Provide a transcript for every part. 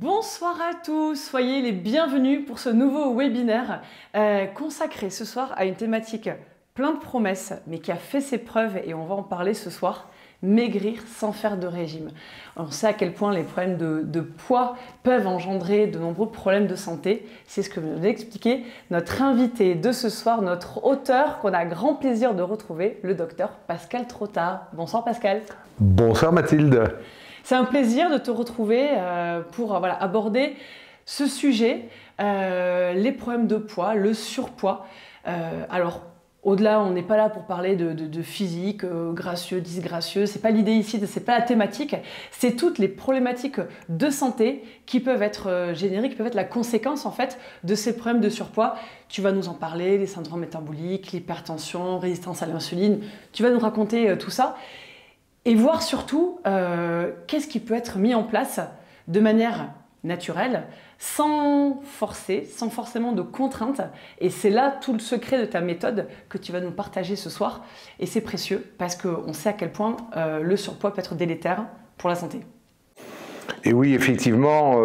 Bonsoir à tous, soyez les bienvenus pour ce nouveau webinaire consacré ce soir à une thématique plein de promesses mais qui a fait ses preuves et on va en parler ce soir, maigrir sans faire de régime. On sait à quel point les problèmes de poids peuvent engendrer de nombreux problèmes de santé, c'est ce que vient d'expliquer notre invité de ce soir, notre auteur qu'on a grand plaisir de retrouver, le docteur Pascal Trotta. Bonsoir Pascal. Bonsoir Mathilde. C'est un plaisir de te retrouver pour aborder ce sujet, les problèmes de poids, le surpoids. Alors, au-delà, on n'est pas là pour parler de physique, gracieux, disgracieux, c'est pas l'idée ici, c'est pas la thématique, c'est toutes les problématiques de santé qui peuvent être générées, qui peuvent être la conséquence en fait de ces problèmes de surpoids. Tu vas nous en parler, les syndromes métaboliques, l'hypertension, résistance à l'insuline, tu vas nous raconter tout ça. Et voir surtout qu'est-ce qui peut être mis en place de manière naturelle, sans forcer, sans forcément de contraintes. Et c'est là tout le secret de ta méthode que tu vas nous partager ce soir. Et c'est précieux parce qu'on sait à quel point le surpoids peut être délétère pour la santé. Et oui, effectivement,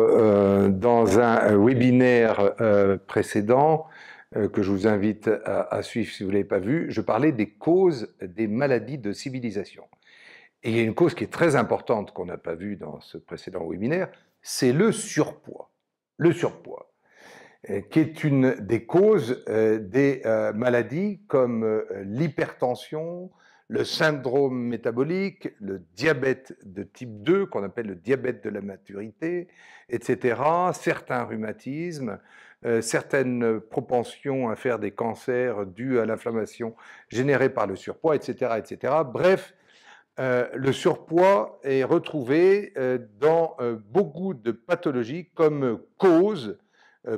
dans un webinaire précédent, que je vous invite à suivre si vous ne l'avez pas vu, je parlais des causes des maladies de civilisation. Et il y a une cause qui est très importante qu'on n'a pas vue dans ce précédent webinaire, c'est le surpoids. Le surpoids, qui est une des causes des maladies comme l'hypertension, le syndrome métabolique, le diabète de type 2, qu'on appelle le diabète de la maturité, etc., certains rhumatismes, certaines propensions à faire des cancers dus à l'inflammation générée par le surpoids, etc., etc. Bref, le surpoids est retrouvé dans beaucoup de pathologies comme cause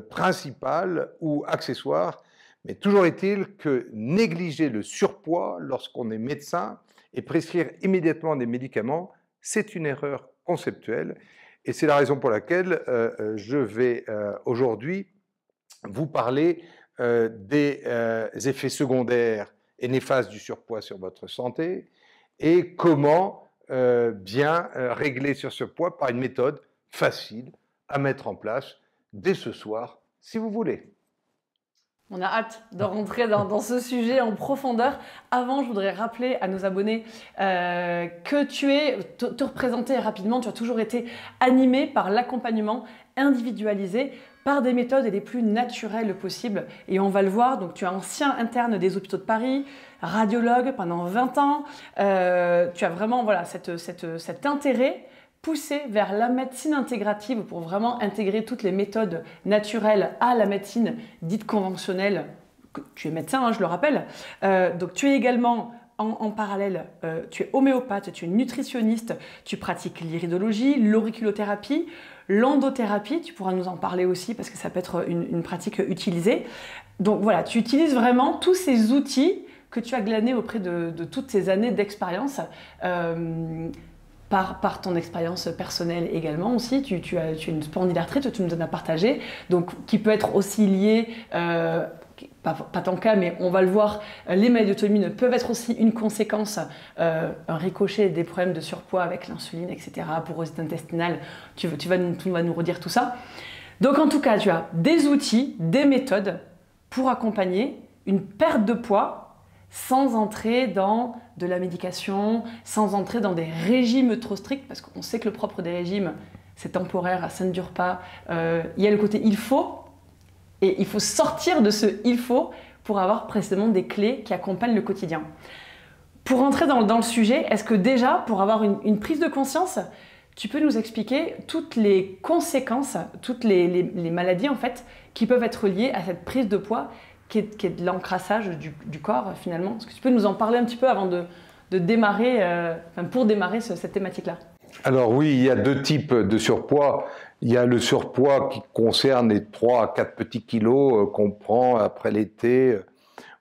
principale ou accessoire, mais toujours est-il que négliger le surpoids lorsqu'on est médecin et prescrire immédiatement des médicaments, c'est une erreur conceptuelle et c'est la raison pour laquelle je vais aujourd'hui vous parler des effets secondaires et néfastes du surpoids sur votre santé, et comment bien régler sur ce poids par une méthode facile à mettre en place dès ce soir, si vous voulez. On a hâte de rentrer dans ce sujet en profondeur. Avant, je voudrais rappeler à nos abonnés que te représenter rapidement, tu as toujours été animé par l'accompagnement individualisé par des méthodes les plus naturelles possibles. Et on va le voir, donc tu es ancien interne des hôpitaux de Paris, radiologue pendant 20 ans. Tu as vraiment cet intérêt poussé vers la médecine intégrative pour vraiment intégrer toutes les méthodes naturelles à la médecine dite conventionnelle. Tu es médecin, hein, je le rappelle. Donc tu es également en parallèle, tu es homéopathe, tu es nutritionniste, tu pratiques l'iridologie, l'auriculothérapie, l'endothérapie, tu pourras nous en parler aussi parce que ça peut être une pratique utilisée. Donc voilà, tu utilises vraiment tous ces outils que tu as glanés auprès de toutes ces années d'expérience. Par ton expérience personnelle également aussi, tu as une spondylarthrite, tu nous en as partagé, donc qui peut être aussi liée, pas ton cas, mais on va le voir, les maladies auto-immunes peuvent être aussi une conséquence, un ricochet des problèmes de surpoids avec l'insuline, etc., porosité intestinale, tu vas nous redire tout ça. Donc en tout cas, tu as des outils, des méthodes pour accompagner une perte de poids sans entrer dans de la médication, sans entrer dans des régimes trop stricts, parce qu'on sait que le propre des régimes, c'est temporaire, ça ne dure pas. Il y a le côté il faut, et il faut sortir de ce il faut pour avoir précisément des clés qui accompagnent le quotidien. Pour entrer dans le sujet, est-ce que déjà, pour avoir une prise de conscience, tu peux nous expliquer toutes les conséquences, toutes les maladies en fait, qui peuvent être liées à cette prise de poids qui est de l'encrassage du corps finalement. Est-ce que tu peux nous en parler un petit peu avant de démarrer, pour démarrer cette thématique-là? Alors oui, il y a deux types de surpoids. Il y a le surpoids qui concerne les 3 à 4 petits kilos qu'on prend après l'été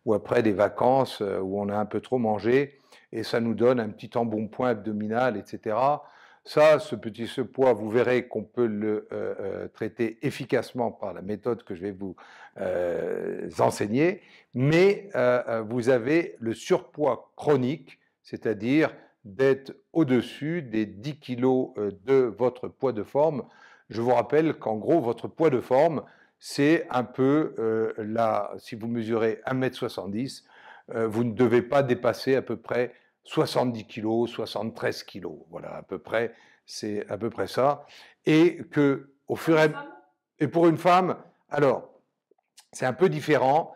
ou après des vacances où on a un peu trop mangé et ça nous donne un petit embonpoint abdominal, etc. Ça, ce petit surpoids, vous verrez qu'on peut le traiter efficacement par la méthode que je vais vous enseigner, mais vous avez le surpoids chronique, c'est-à-dire d'être au-dessus des 10 kilos de votre poids de forme Je vous rappelle qu'en gros, votre poids de forme, c'est un peu là, si vous mesurez 1,70 m, vous ne devez pas dépasser à peu près 70 kg, 73 kg. Voilà, à peu près, c'est à peu près ça. Et que, au fur et à mesure. Et pour une femme, alors, c'est un peu différent.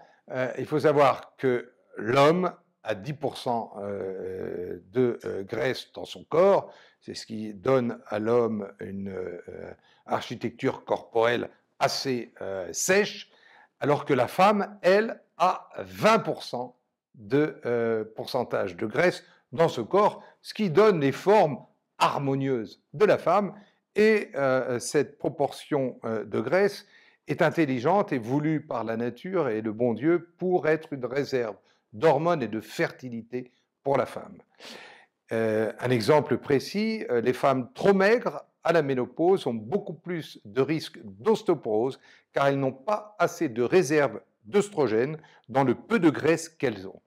Il faut savoir que l'homme a 10% de graisse dans son corps. C'est ce qui donne à l'homme une architecture corporelle assez sèche, alors que la femme, elle, a 20% de pourcentage de graisse dans ce corps, ce qui donne les formes harmonieuses de la femme. Et cette proportion de graisse est intelligente et voulue par la nature et le bon Dieu pour être une réserve d'hormones et de fertilité pour la femme. Un exemple précis, les femmes trop maigres à la ménopause ont beaucoup plus de risques d'ostéoporose car elles n'ont pas assez de réserve d'œstrogène dans le peu de graisse qu'elles ont.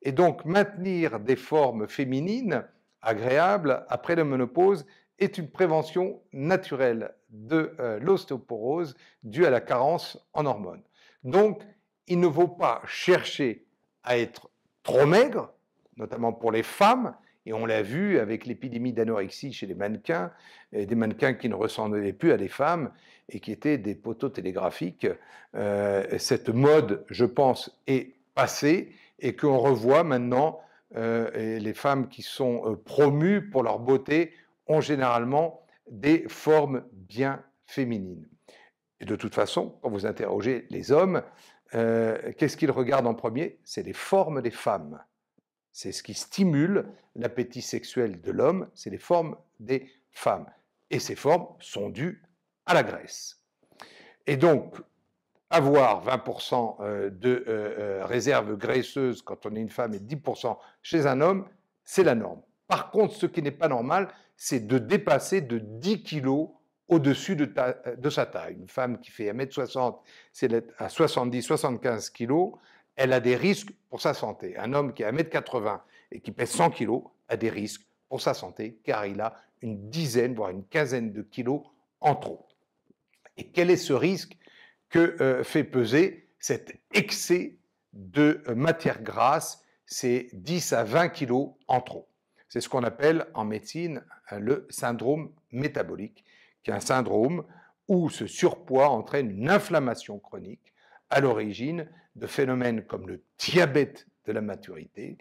Et donc maintenir des formes féminines agréables après la ménopause est une prévention naturelle de l'ostéoporose due à la carence en hormones. Donc, il ne faut pas chercher à être trop maigre, notamment pour les femmes, et on l'a vu avec l'épidémie d'anorexie chez les mannequins, et des mannequins qui ne ressemblaient plus à des femmes et qui étaient des poteaux télégraphiques. Cette mode, je pense, est passée et qu'on revoit maintenant, et les femmes qui sont promues pour leur beauté ont généralement des formes bien féminines. Et de toute façon, quand vous interrogez les hommes, qu'est-ce qu'ils regardent en premier? C'est les formes des femmes. C'est ce qui stimule l'appétit sexuel de l'homme, c'est les formes des femmes. Et ces formes sont dues à la graisse. Et donc, avoir 20% de réserve graisseuse quand on est une femme et 10% chez un homme, c'est la norme. Par contre, ce qui n'est pas normal, c'est de dépasser de 10 kg au-dessus de sa taille. Une femme qui fait 1,60 m, si elle est à 70-75 kg, elle a des risques pour sa santé. Un homme qui a 1,80 m et qui pèse 100 kg a des risques pour sa santé car il a une dizaine, voire une quinzaine de kilos en trop. Et quel est ce risque que fait peser cet excès de matière grasse, c'est 10 à 20 kilos en trop? C'est ce qu'on appelle en médecine le syndrome métabolique, qui est un syndrome où ce surpoids entraîne une inflammation chronique à l'origine de phénomènes comme le diabète de la maturité,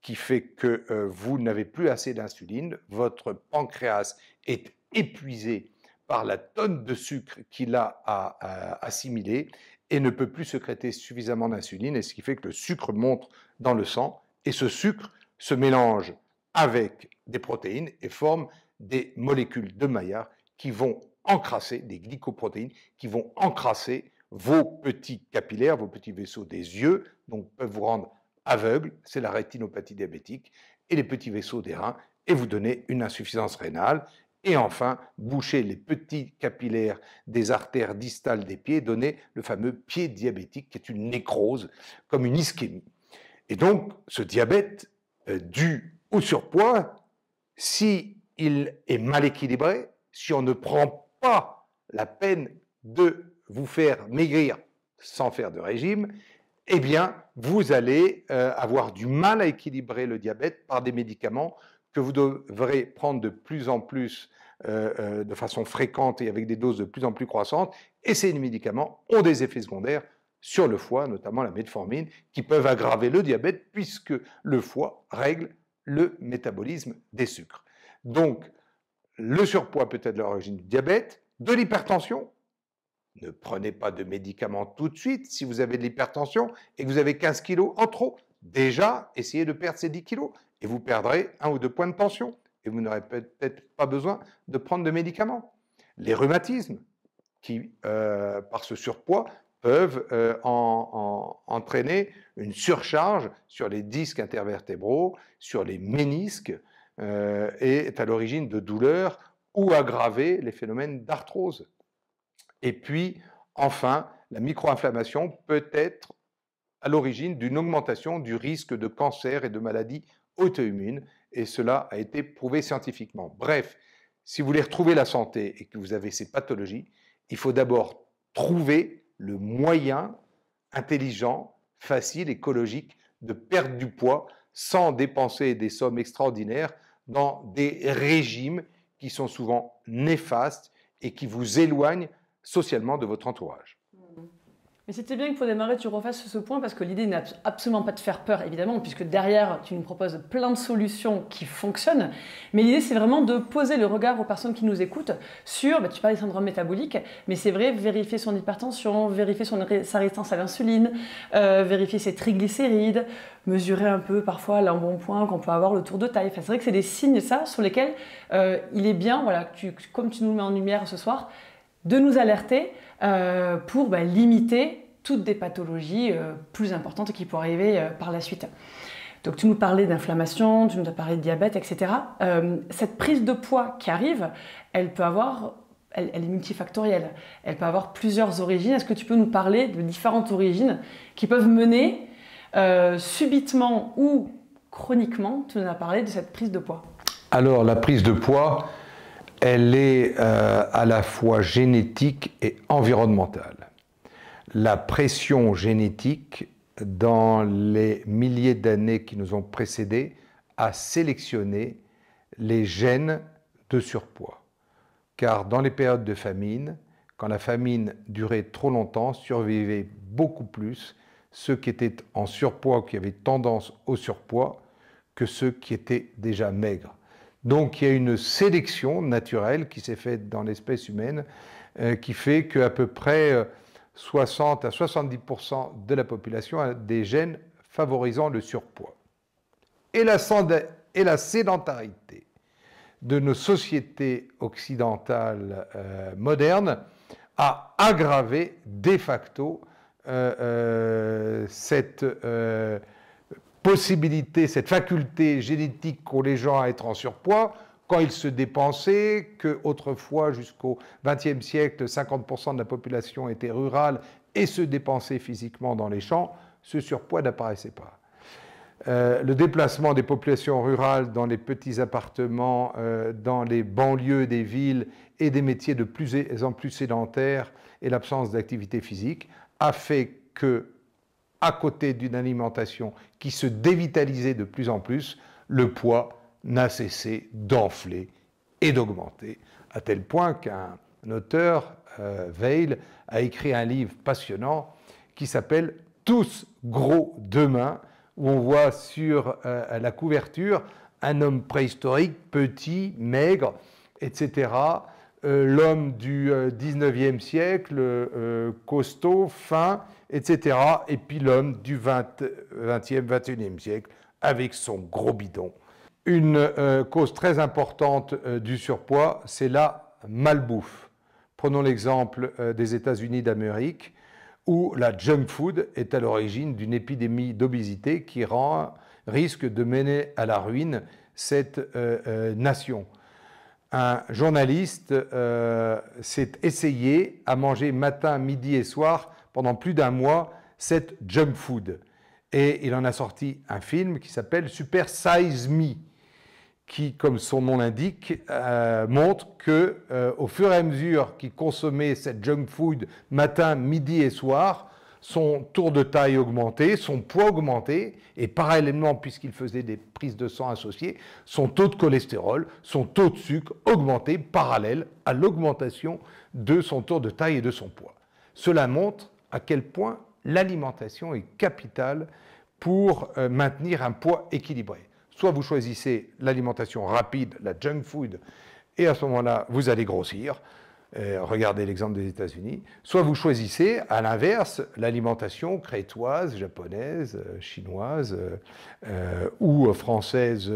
qui fait que vous n'avez plus assez d'insuline, votre pancréas est épuisé par la tonne de sucre qu'il a à assimiler et ne peut plus sécréter suffisamment d'insuline, et ce qui fait que le sucre monte dans le sang, et ce sucre se mélange avec des protéines et forme des molécules de Maillard qui vont encrasser, des glycoprotéines, qui vont encrasser vos petits capillaires, vos petits vaisseaux des yeux, donc peuvent vous rendre aveugle, c'est la rétinopathie diabétique, et les petits vaisseaux des reins, et vous donner une insuffisance rénale. Et enfin, boucher les petits capillaires des artères distales des pieds, donner le fameux pied diabétique, qui est une nécrose, comme une ischémie. Et donc, ce diabète dû au surpoids, s'il est mal équilibré, si on ne prend pas la peine de vous faire maigrir sans faire de régime, eh bien, vous allez avoir du mal à équilibrer le diabète par des médicaments que vous devrez prendre de plus en plus de façon fréquente et avec des doses de plus en plus croissantes. Et ces médicaments ont des effets secondaires sur le foie, notamment la metformine, qui peuvent aggraver le diabète puisque le foie règle le métabolisme des sucres. Donc, le surpoids peut être l'origine du diabète, de l'hypertension. Ne prenez pas de médicaments tout de suite si vous avez de l'hypertension et que vous avez 15 kilos en trop. Déjà, essayez de perdre ces 10 kilos et vous perdrez 1 ou 2 points de tension et vous n'aurez peut-être pas besoin de prendre de médicaments. Les rhumatismes, qui, par ce surpoids, peuvent entraîner une surcharge sur les disques intervertébraux, sur les ménisques, et est à l'origine de douleurs ou aggraver les phénomènes d'arthrose. Et puis, enfin, la micro-inflammation peut être à l'origine d'une augmentation du risque de cancer et de maladies auto-immunes, et cela a été prouvé scientifiquement. Bref, si vous voulez retrouver la santé et que vous avez ces pathologies, il faut d'abord trouver le moyen intelligent, facile, écologique de perdre du poids sans dépenser des sommes extraordinaires dans des régimes qui sont souvent néfastes et qui vous éloignent socialement de votre entourage. Mais c'était bien qu'il faut démarrer, tu refasses ce point, parce que l'idée n'est absolument pas de faire peur, évidemment, puisque derrière, tu nous proposes plein de solutions qui fonctionnent. Mais l'idée, c'est vraiment de poser le regard aux personnes qui nous écoutent sur, tu parles des syndromes métaboliques, mais c'est vrai, vérifier son hypertension, vérifier sa résistance à l'insuline, vérifier ses triglycérides, mesurer un peu parfois l'embonpoint qu'on peut avoir, le tour de taille. Enfin, c'est vrai que c'est des signes, ça, sur lesquels il est bien, voilà, comme tu nous le mets en lumière ce soir, de nous alerter pour limiter toutes des pathologies plus importantes qui pourraient arriver par la suite. Donc tu nous parlais d'inflammation, tu nous as parlé de diabète, etc. Cette prise de poids qui arrive, elle est multifactorielle. Elle peut avoir plusieurs origines. Est-ce que tu peux nous parler de différentes origines qui peuvent mener subitement ou chroniquement, tu nous as parlé de cette prise de poids? Alors la prise de poids, elle est à la fois génétique et environnementale. La pression génétique, dans les milliers d'années qui nous ont précédés, a sélectionné les gènes de surpoids. Car dans les périodes de famine, quand la famine durait trop longtemps, survivaient beaucoup plus ceux qui étaient en surpoids, qui avaient tendance au surpoids, que ceux qui étaient déjà maigres. Donc il y a une sélection naturelle qui s'est faite dans l'espèce humaine qui fait qu'à peu près 60 à 70% de la population a des gènes favorisant le surpoids. Et la sédentarité de nos sociétés occidentales modernes a aggravé de facto cette possibilité, cette faculté génétique qu'ont les gens à être en surpoids quand ils se dépensaient, qu'autrefois, jusqu'au XXe siècle, 50% de la population était rurale et se dépensait physiquement dans les champs, ce surpoids n'apparaissait pas. Le déplacement des populations rurales dans les petits appartements, dans les banlieues des villes et des métiers de plus en plus sédentaires et l'absence d'activité physique a fait que, à côté d'une alimentation qui se dévitalisait de plus en plus, le poids n'a cessé d'enfler et d'augmenter, à tel point qu'un auteur, Weil, a écrit un livre passionnant qui s'appelle « Tous gros demain », où on voit sur la couverture un homme préhistorique, petit, maigre, etc., l'homme du 19e siècle, costaud, fin, etc. Et puis l'homme du 20e, 21e siècle, avec son gros bidon. Une cause très importante du surpoids, c'est la malbouffe. Prenons l'exemple des États-Unis d'Amérique, où la junk food est à l'origine d'une épidémie d'obésité qui risque de mener à la ruine cette nation. Un journaliste s'est essayé à manger matin, midi et soir pendant plus d'un mois cette junk food. Et il en a sorti un film qui s'appelle Super Size Me, qui, comme son nom l'indique, montre qu'au fur et à mesure qu'il consommait cette junk food matin, midi et soir, son tour de taille augmentait, son poids augmentait, et parallèlement, puisqu'il faisait des prises de sang associées, son taux de cholestérol, son taux de sucre augmentait parallèle à l'augmentation de son tour de taille et de son poids. Cela montre à quel point l'alimentation est capitale pour maintenir un poids équilibré. Soit vous choisissez l'alimentation rapide, la junk food, et à ce moment-là, vous allez grossir. Regardez l'exemple des États-Unis. Soit vous choisissez, à l'inverse, l'alimentation crétoise, japonaise, chinoise ou française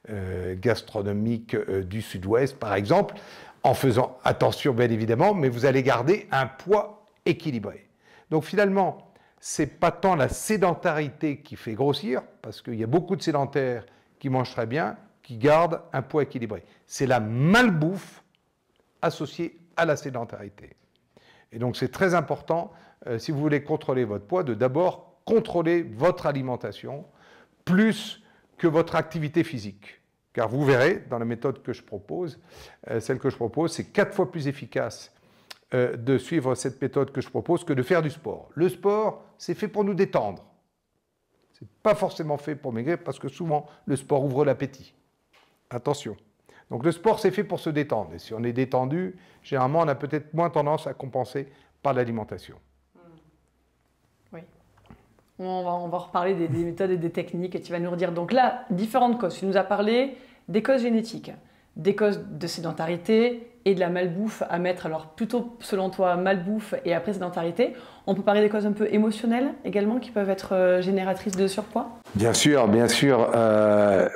gastronomique du Sud-Ouest, par exemple, en faisant attention, bien évidemment, mais vous allez garder un poids équilibré. Donc finalement, ce n'est pas tant la sédentarité qui fait grossir, parce qu'il y a beaucoup de sédentaires qui mangent très bien, qui gardent un poids équilibré. C'est la malbouffe associée à la sédentarité. Et donc c'est très important, si vous voulez contrôler votre poids, de d'abord contrôler votre alimentation plus que votre activité physique. Car vous verrez, dans la méthode que je propose, celle que je propose, c'est 4 fois plus efficace de suivre cette méthode que je propose que de faire du sport. Le sport, c'est fait pour nous détendre. Ce n'est pas forcément fait pour maigrir, parce que souvent, le sport ouvre l'appétit. Attention. Donc le sport, c'est fait pour se détendre. Et si on est détendu, généralement, on a peut-être moins tendance à compenser par l'alimentation. Oui. On va reparler des méthodes et des techniques, et tu vas nous redire. Donc là, différentes causes. Tu nous as parlé des causes génétiques, des causes de sédentarité et de la malbouffe à mettre, alors plutôt selon toi, malbouffe et après sédentarité. On peut parler des causes un peu émotionnelles également qui peuvent être génératrices de surpoids? Bien sûr, bien sûr.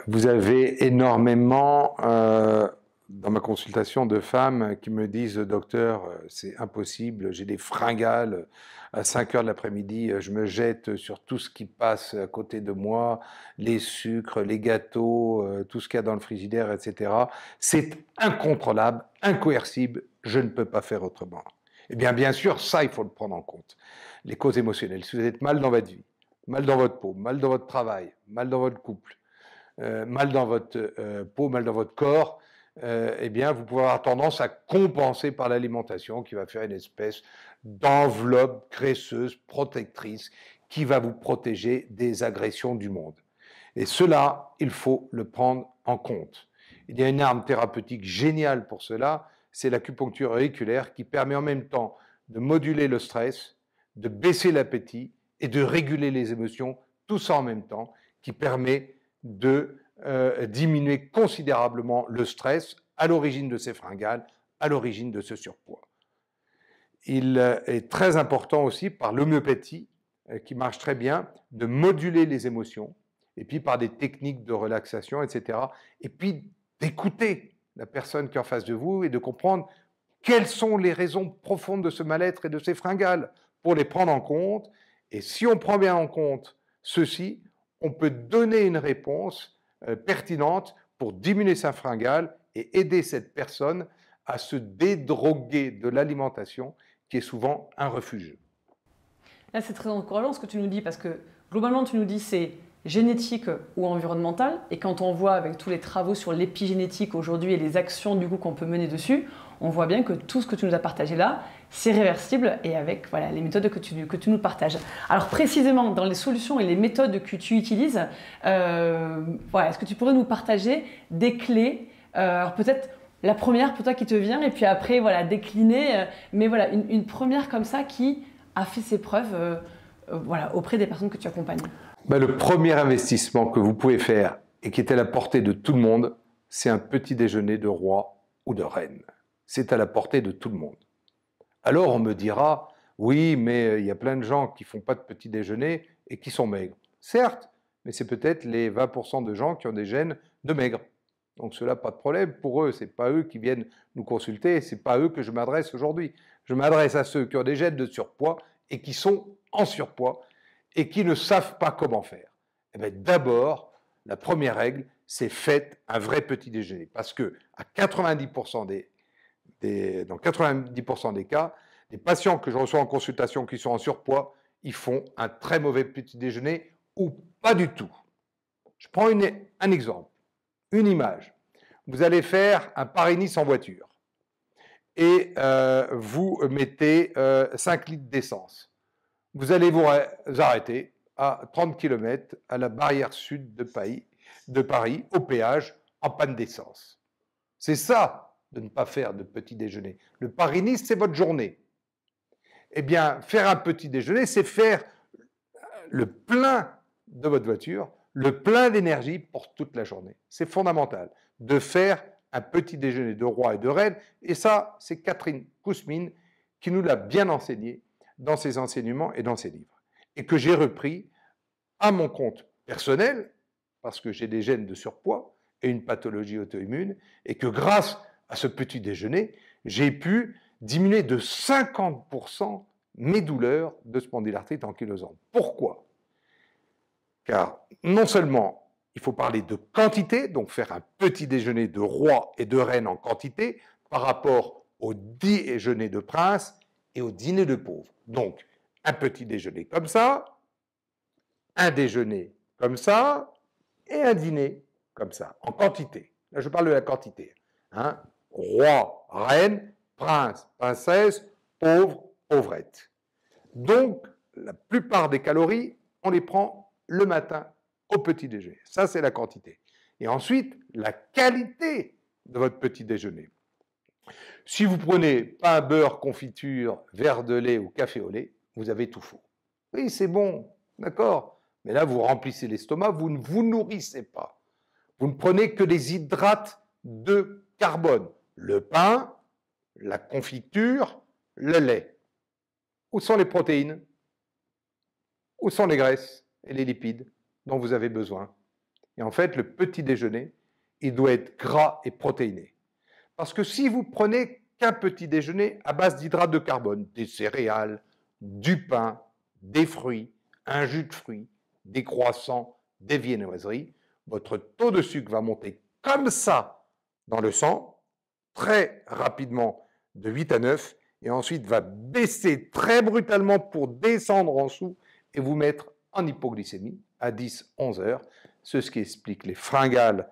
Vous avez énormément, dans ma consultation, de femmes qui me disent « Docteur, c'est impossible, j'ai des fringales. À 5 heures de l'après-midi, je me jette sur tout ce qui passe à côté de moi, les sucres, les gâteaux, tout ce qu'il y a dans le frigidaire, etc. C'est incontrôlable, incoercible, je ne peux pas faire autrement. » Eh bien sûr, ça, il faut le prendre en compte. Les causes émotionnelles. Si vous êtes mal dans votre vie, mal dans votre peau, mal dans votre travail, mal dans votre couple, mal dans votre peau, mal dans votre corps, eh bien, vous pouvez avoir tendance à compenser par l'alimentation qui va faire une espèce d'enveloppe graisseuse, protectrice, qui va vous protéger des agressions du monde. Et cela, il faut le prendre en compte. Il y a une arme thérapeutique géniale pour cela, c'est l'acupuncture auriculaire qui permet en même temps de moduler le stress, de baisser l'appétit et de réguler les émotions, tout ça en même temps, qui permet de diminuer considérablement le stress à l'origine de ces fringales, à l'origine de ce surpoids. Il est très important aussi par l'homéopathie, qui marche très bien, de moduler les émotions, et puis par des techniques de relaxation, etc. Et puis d'écouter la personne qui est en face de vous et de comprendre quelles sont les raisons profondes de ce mal-être et de ces fringales pour les prendre en compte. Et si on prend bien en compte ceci, on peut donner une réponse pertinente pour diminuer sa fringale et aider cette personne à se dédroguer de l'alimentation qui est souvent un refuge. Là, c'est très encourageant ce que tu nous dis parce que globalement, tu nous dis c'est génétique ou environnemental. Et quand on voit avec tous les travaux sur l'épigénétique aujourd'hui et les actions du coup qu'on peut mener dessus, on voit bien que tout ce que tu nous as partagé là, c'est réversible et avec voilà, les méthodes que tu nous partages. Alors précisément, dans les solutions et les méthodes que tu utilises, voilà, est-ce que tu pourrais nous partager des clés alors peut-être la première pour toi qui te vient et puis après voilà, décliner, mais voilà, une première comme ça qui a fait ses preuves voilà, auprès des personnes que tu accompagnes. Le premier investissement que vous pouvez faire et qui est à la portée de tout le monde, c'est un petit déjeuner de roi ou de reine. C'est à la portée de tout le monde. Alors on me dira, oui, mais il y a plein de gens qui ne font pas de petit déjeuner et qui sont maigres. Certes, mais c'est peut-être les 20% de gens qui ont des gènes de maigres. Donc cela, pas de problème. Pour eux, ce n'est pas eux qui viennent nous consulter, ce n'est pas à eux que je m'adresse aujourd'hui. Je m'adresse à ceux qui ont des gènes de surpoids et qui sont en surpoids et qui ne savent pas comment faire. Eh bien, d'abord, la première règle, c'est faites un vrai petit déjeuner. Parce que à 90% dans 90% des cas, les patients que je reçois en consultation qui sont en surpoids, ils font un très mauvais petit déjeuner ou pas du tout. Je prends un exemple, une image. Vous allez faire un Paris-Nice en voiture et vous mettez 5 litres d'essence. Vous allez vous arrêter à 30 km à la barrière sud de Paris, au péage, en panne d'essence. C'est ça de ne pas faire de petit déjeuner. Le Paris-Nice, c'est votre journée. Eh bien, faire un petit déjeuner, c'est faire le plein de votre voiture, le plein d'énergie pour toute la journée. C'est fondamental de faire un petit déjeuner de roi et de reine. Et ça, c'est Catherine Kousmine qui nous l'a bien enseigné dans ses enseignements et dans ses livres. Et que j'ai repris à mon compte personnel, parce que j'ai des gènes de surpoids et une pathologie auto-immune, et que grâce à ce petit déjeuner, j'ai pu diminuer de 50% mes douleurs de spondylarthrite ankylosante. Pourquoi? Car non seulement il faut parler de quantité, donc faire un petit déjeuner de roi et de reine en quantité par rapport au déjeuner de prince et au dîner de pauvre. Donc, un petit déjeuner comme ça, un déjeuner comme ça et un dîner comme ça, en quantité. Là, je parle de la quantité. Hein. Roi, reine, prince, princesse, pauvre, pauvrette. Donc, la plupart des calories, on les prend le matin au petit déjeuner. Ça, c'est la quantité. Et ensuite, la qualité de votre petit déjeuner. Si vous prenez pain, beurre, confiture, verre de lait ou café au lait, vous avez tout faux. Oui, c'est bon, d'accord. Mais là, vous remplissez l'estomac, vous ne vous nourrissez pas. Vous ne prenez que des hydrates de carbone. Le pain, la confiture, le lait. Où sont les protéines? Où sont les graisses et les lipides dont vous avez besoin? Et en fait, le petit déjeuner, il doit être gras et protéiné. Parce que si vous prenez qu'un petit déjeuner à base d'hydrates de carbone, des céréales, du pain, des fruits, un jus de fruits, des croissants, des viennoiseries, votre taux de sucre va monter comme ça dans le sang, très rapidement de 8 à 9, et ensuite va baisser très brutalement pour descendre en dessous et vous mettre en hypoglycémie à 10-11 heures. C'est ce qui explique les fringales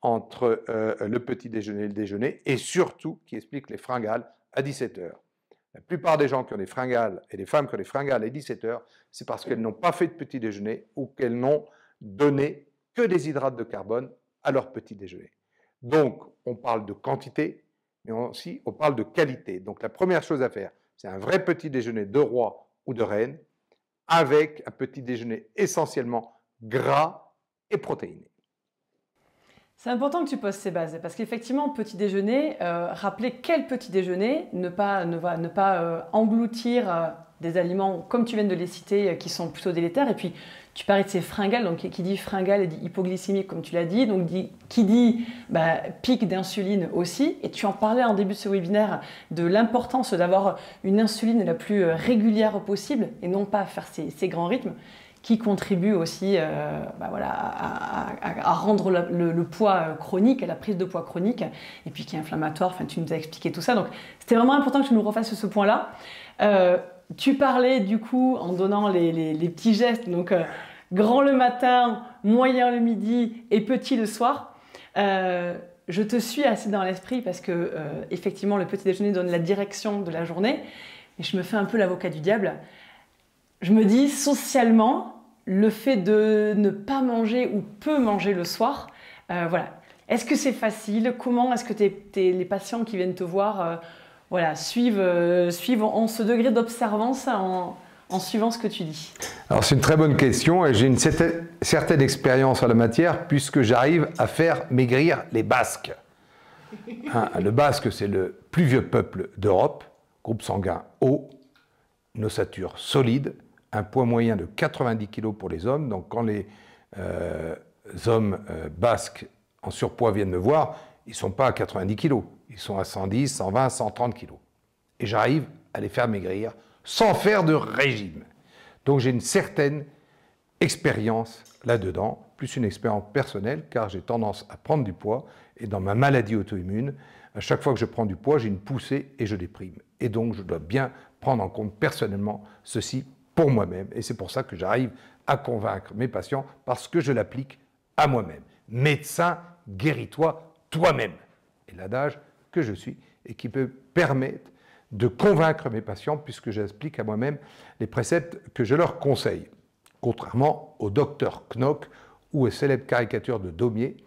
entre le petit déjeuner et le déjeuner, et surtout qui explique les fringales à 17 heures. La plupart des gens qui ont des fringales, et des femmes qui ont des fringales à 17 heures, c'est parce qu'elles n'ont pas fait de petit déjeuner ou qu'elles n'ont donné que des hydrates de carbone à leur petit déjeuner. Donc, on parle de quantité, mais aussi on parle de qualité. Donc, la première chose à faire, c'est un vrai petit déjeuner de roi ou de reine, avec un petit déjeuner essentiellement gras et protéiné. C'est important que tu poses ces bases, parce qu'effectivement, petit déjeuner, rappeler quel petit déjeuner, ne pas engloutir des aliments, comme tu viens de les citer, qui sont plutôt délétères. Et puis, tu parlais de ces fringales, donc qui dit fringales dit hypoglycémique, comme tu l'as dit, donc qui dit pic d'insuline aussi. Et tu en parlais en début de ce webinaire de l'importance d'avoir une insuline la plus régulière possible, et non pas faire ces grands rythmes, qui contribue aussi à rendre le poids chronique, à la prise de poids chronique, et puis qui est inflammatoire. Enfin, tu nous as expliqué tout ça. Donc, c'était vraiment important que tu nous refasses ce point-là. Tu parlais du coup en donnant les petits gestes, donc grand le matin, moyen le midi et petit le soir. Je te suis assez dans l'esprit parce que effectivement, le petit déjeuner donne la direction de la journée. Et je me fais un peu l'avocat du diable. Je me dis, socialement, le fait de ne pas manger ou peu manger le soir, voilà. Est-ce que c'est facile? Comment est-ce que les patients qui viennent te voir suivent en ce degré d'observance en suivant ce que tu dis? Alors c'est une très bonne question et j'ai une certaine expérience en la matière puisque j'arrive à faire maigrir les Basques. Hein, le Basque, c'est le plus vieux peuple d'Europe, groupe sanguin O, une ossature solide, un poids moyen de 90 kg pour les hommes. Donc quand les hommes basques en surpoids viennent me voir, ils ne sont pas à 90 kg, ils sont à 110, 120, 130 kg. Et j'arrive à les faire maigrir sans faire de régime. Donc j'ai une certaine expérience là-dedans, plus une expérience personnelle, car j'ai tendance à prendre du poids, et dans ma maladie auto-immune, à chaque fois que je prends du poids, j'ai une poussée et je déprime. Et donc je dois bien prendre en compte personnellement ceci pour moi-même, et c'est pour ça que j'arrive à convaincre mes patients, parce que je l'applique à moi-même. Médecin, guéris-toi toi-même. Et l'adage que je suis, et qui peut permettre de convaincre mes patients, puisque j'explique à moi-même les préceptes que je leur conseille. Contrairement au docteur Knock, ou aux célèbres caricatures de Daumier,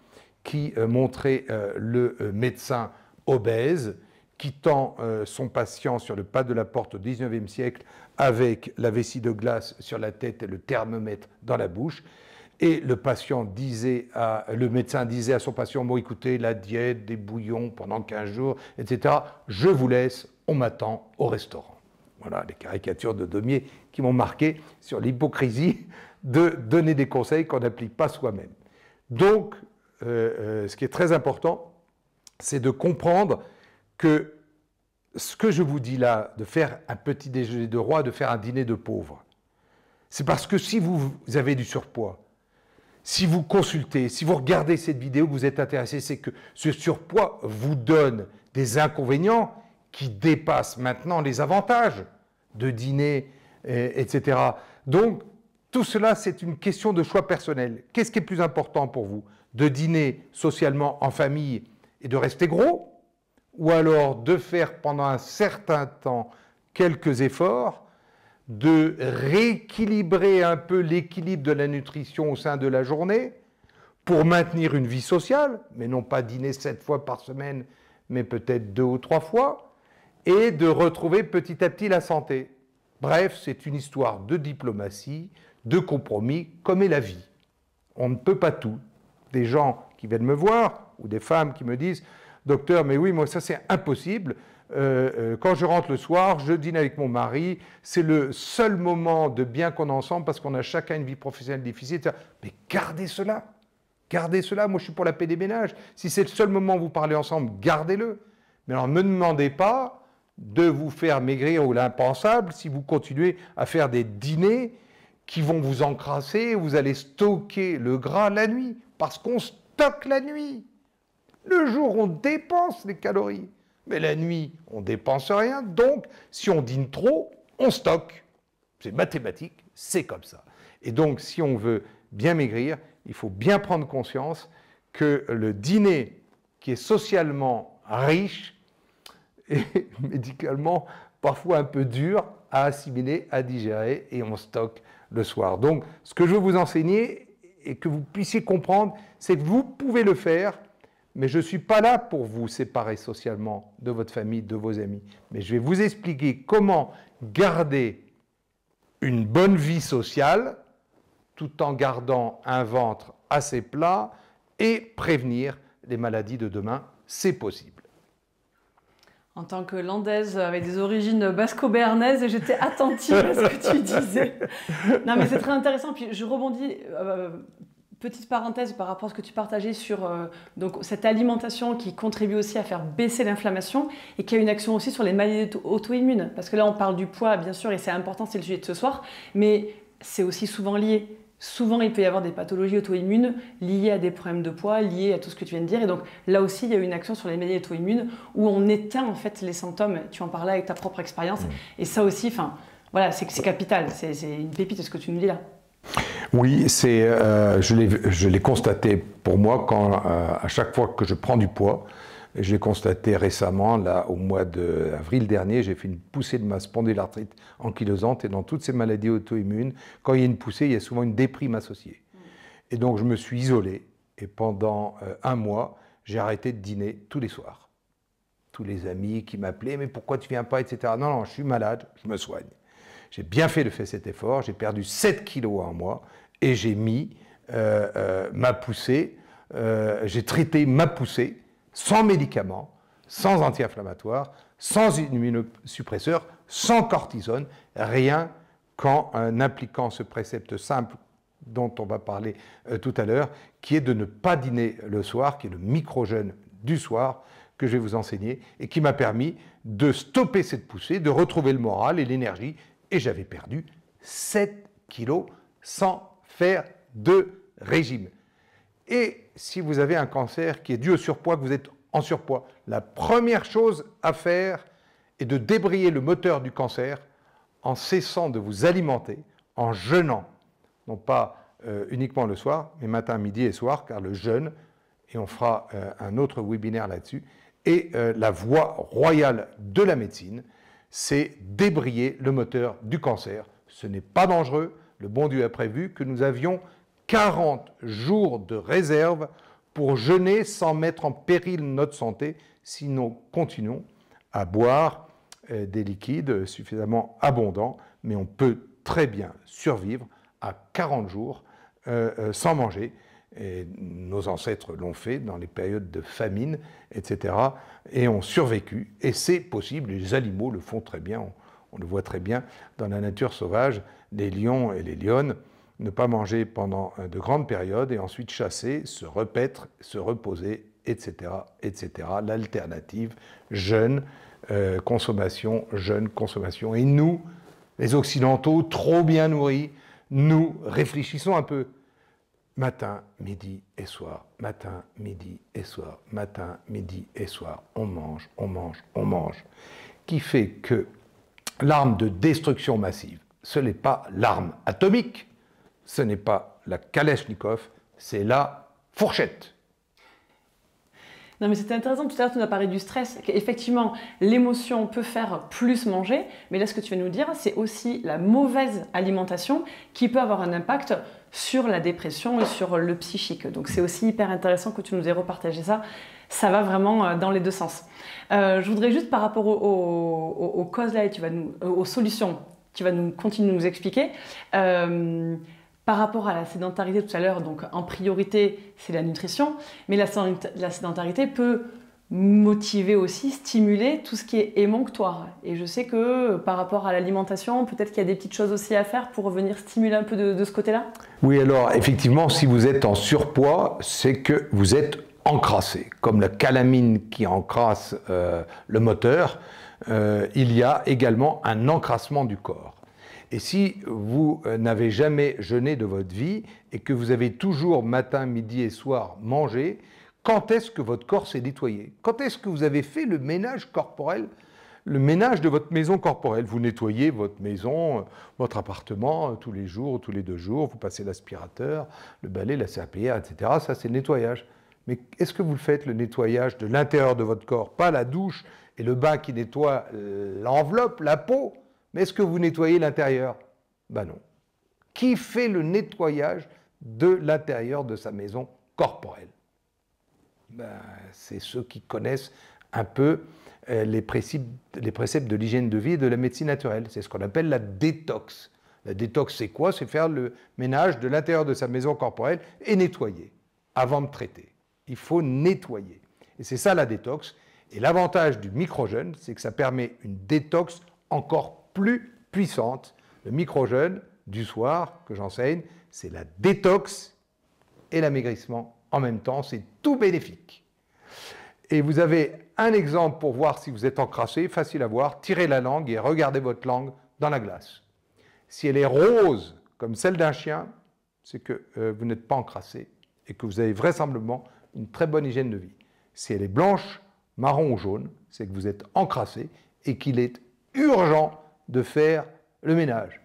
qui montrait le médecin obèse, qui tend son patient sur le pas de la porte au XIXe siècle avec la vessie de glace sur la tête et le thermomètre dans la bouche. Et le médecin disait à son patient, bon écoutez, la diète, des bouillons pendant 15 jours, etc., je vous laisse, on m'attend au restaurant. Voilà les caricatures de Daumier qui m'ont marqué sur l'hypocrisie de donner des conseils qu'on n'applique pas soi-même. Donc, ce qui est très important, c'est de comprendre que ce que je vous dis là, de faire un petit déjeuner de roi, de faire un dîner de pauvre, c'est parce que si vous avez du surpoids, si vous consultez, si vous regardez cette vidéo, que vous êtes intéressé, c'est que ce surpoids vous donne des inconvénients qui dépassent maintenant les avantages de dîner, etc. Donc, tout cela, c'est une question de choix personnel. Qu'est-ce qui est plus important pour vous? de dîner socialement en famille et de rester gros, ou alors de faire pendant un certain temps quelques efforts, de rééquilibrer un peu l'équilibre de la nutrition au sein de la journée pour maintenir une vie sociale, mais non pas dîner 7 fois par semaine, mais peut-être 2 ou 3 fois, et de retrouver petit à petit la santé. Bref, c'est une histoire de diplomatie, de compromis, comme est la vie. On ne peut pas tout. Des gens qui viennent me voir, ou des femmes qui me disent « Docteur, mais oui, moi ça c'est impossible. Quand je rentre le soir, je dîne avec mon mari, c'est le seul moment de bien qu'on a ensemble parce qu'on a chacun une vie professionnelle difficile. » Mais gardez cela. Gardez cela. Moi, je suis pour la paix des ménages. Si c'est le seul moment où vous parlez ensemble, gardez-le. Mais alors, ne me demandez pas de vous faire maigrir ou l'impensable si vous continuez à faire des dîners qui vont vous encrasser, vous allez stocker le gras la nuit, parce qu'on stocke la nuit. Le jour, on dépense les calories, mais la nuit, on ne dépense rien, donc si on dîne trop, on stocke. C'est mathématique, c'est comme ça. Et donc, si on veut bien maigrir, il faut bien prendre conscience que le dîner qui est socialement riche est médicalement parfois un peu dur à assimiler, à digérer, et on stocke le soir. Donc, ce que je veux vous enseigner et que vous puissiez comprendre, c'est que vous pouvez le faire, mais je ne suis pas là pour vous séparer socialement de votre famille, de vos amis. Mais je vais vous expliquer comment garder une bonne vie sociale tout en gardant un ventre assez plat et prévenir les maladies de demain. C'est possible. En tant que landaise avec des origines basco-béarnaises, j'étais attentive à ce que tu disais. Non, mais c'est très intéressant. Puis je rebondis, petite parenthèse par rapport à ce que tu partageais sur donc, cette alimentation qui contribue aussi à faire baisser l'inflammation et qui a une action aussi sur les maladies auto-immunes. Parce que là, on parle du poids, bien sûr, et c'est important, c'est le sujet de ce soir, mais c'est aussi souvent lié. Souvent, il peut y avoir des pathologies auto-immunes liées à des problèmes de poids, liées à tout ce que tu viens de dire. Et donc, là aussi, il y a une action sur les maladies auto-immunes où on éteint en fait les symptômes. Tu en parlais avec ta propre expérience. Et ça aussi, enfin, voilà, c'est capital. C'est une pépite ce que tu nous dis là. Oui, je l'ai constaté pour moi quand, à chaque fois que je prends du poids. Je l'ai constaté récemment, là, au mois d'avril dernier, j'ai fait une poussée de ma spondylarthrite ankylosante, et dans toutes ces maladies auto-immunes, quand il y a une poussée, il y a souvent une déprime associée. Et donc je me suis isolé, et pendant un mois, j'ai arrêté de dîner tous les soirs. Tous les amis qui m'appelaient, mais pourquoi tu ne viens pas, etc. Non, non, je suis malade, je me soigne. J'ai bien fait de faire cet effort, j'ai perdu 7 kilos en un mois, et j'ai mis ma poussée, j'ai traité ma poussée, sans médicaments, sans anti-inflammatoires, sans immunosuppresseurs, sans cortisone, rien qu'en appliquant ce précepte simple dont on va parler tout à l'heure, qui est de ne pas dîner le soir, qui est le micro-jeûne du soir, que je vais vous enseigner, et qui m'a permis de stopper cette poussée, de retrouver le moral et l'énergie, et j'avais perdu 7 kilos sans faire de régime. Et si vous avez un cancer qui est dû au surpoids, que vous êtes en surpoids, la première chose à faire est de débrayer le moteur du cancer en cessant de vous alimenter, en jeûnant, non pas uniquement le soir, mais matin, midi et soir, car le jeûne, et on fera un autre webinaire là-dessus, et la voie royale de la médecine, c'est débrayer le moteur du cancer. Ce n'est pas dangereux, le bon Dieu a prévu que nous avions 40 jours de réserve pour jeûner sans mettre en péril notre santé si nous continuons à boire des liquides suffisamment abondants, mais on peut très bien survivre à 40 jours sans manger. Et nos ancêtres l'ont fait dans les périodes de famine, etc. et ont survécu. Et c'est possible, les animaux le font très bien, on le voit très bien dans la nature sauvage, les lions et les lionnes, ne pas manger pendant de grandes périodes et ensuite chasser, se repaître, se reposer, etc. etc. L'alternative, jeûne, consommation, jeûne, consommation. Et nous, les Occidentaux, trop bien nourris, nous réfléchissons un peu. Matin, midi et soir, matin, midi et soir, matin, midi et soir, on mange, on mange, on mange. Qui fait que l'arme de destruction massive, ce n'est pas l'arme atomique, ce n'est pas la Kalachnikov, c'est la fourchette. Non, mais c'était intéressant, tout à l'heure tu nous as parlé du stress, qu'effectivement l'émotion peut faire plus manger, mais là ce que tu viens de nous dire, c'est aussi la mauvaise alimentation qui peut avoir un impact sur la dépression et sur le psychique. Donc c'est aussi hyper intéressant que tu nous aies repartagé ça, ça va vraiment dans les deux sens. Je voudrais juste par rapport aux causes là, et aux solutions, tu vas continuer de nous expliquer. Par rapport à la sédentarité tout à l'heure, donc en priorité, c'est la nutrition, mais la sédentarité peut motiver aussi, stimuler tout ce qui est émonctoire. Et je sais que par rapport à l'alimentation, peut-être qu'il y a des petites choses aussi à faire pour venir stimuler un peu de ce côté-là. Oui, alors effectivement, si vous êtes en surpoids, c'est que vous êtes encrassé. Comme la calamine qui encrasse le moteur, il y a également un encrassement du corps. Et si vous n'avez jamais jeûné de votre vie et que vous avez toujours matin, midi et soir mangé, quand est-ce que votre corps s'est nettoyé? Quand est-ce que vous avez fait le ménage corporel, le ménage de votre maison corporelle? Vous nettoyez votre maison, votre appartement tous les jours, tous les 2 jours, vous passez l'aspirateur, le balai, la serpillière, etc. Ça, c'est le nettoyage. Mais est-ce que vous le faites, le nettoyage de l'intérieur de votre corps? Pas la douche et le bain qui nettoie l'enveloppe, la peau. Mais est-ce que vous nettoyez l'intérieur? Ben non. Qui fait le nettoyage de l'intérieur de sa maison corporelle? Ben, c'est ceux qui connaissent un peu les préceptes de l'hygiène de vie et de la médecine naturelle. C'est ce qu'on appelle la détox. La détox, c'est quoi? C'est faire le ménage de l'intérieur de sa maison corporelle et nettoyer avant de traiter. Il faut nettoyer. Et c'est ça la détox. Et l'avantage du micro-jeûne, c'est que ça permet une détox encore plus puissante. Le micro-jeûne du soir que j'enseigne, c'est la détox et l'amaigrissement en même temps. C'est tout bénéfique. Et vous avez un exemple pour voir si vous êtes encrassé, facile à voir. Tirez la langue et regardez votre langue dans la glace. Si elle est rose comme celle d'un chien, c'est que vous n'êtes pas encrassé et que vous avez vraisemblablement une très bonne hygiène de vie. Si elle est blanche, marron ou jaune, c'est que vous êtes encrassé et qu'il est urgent de faire le ménage.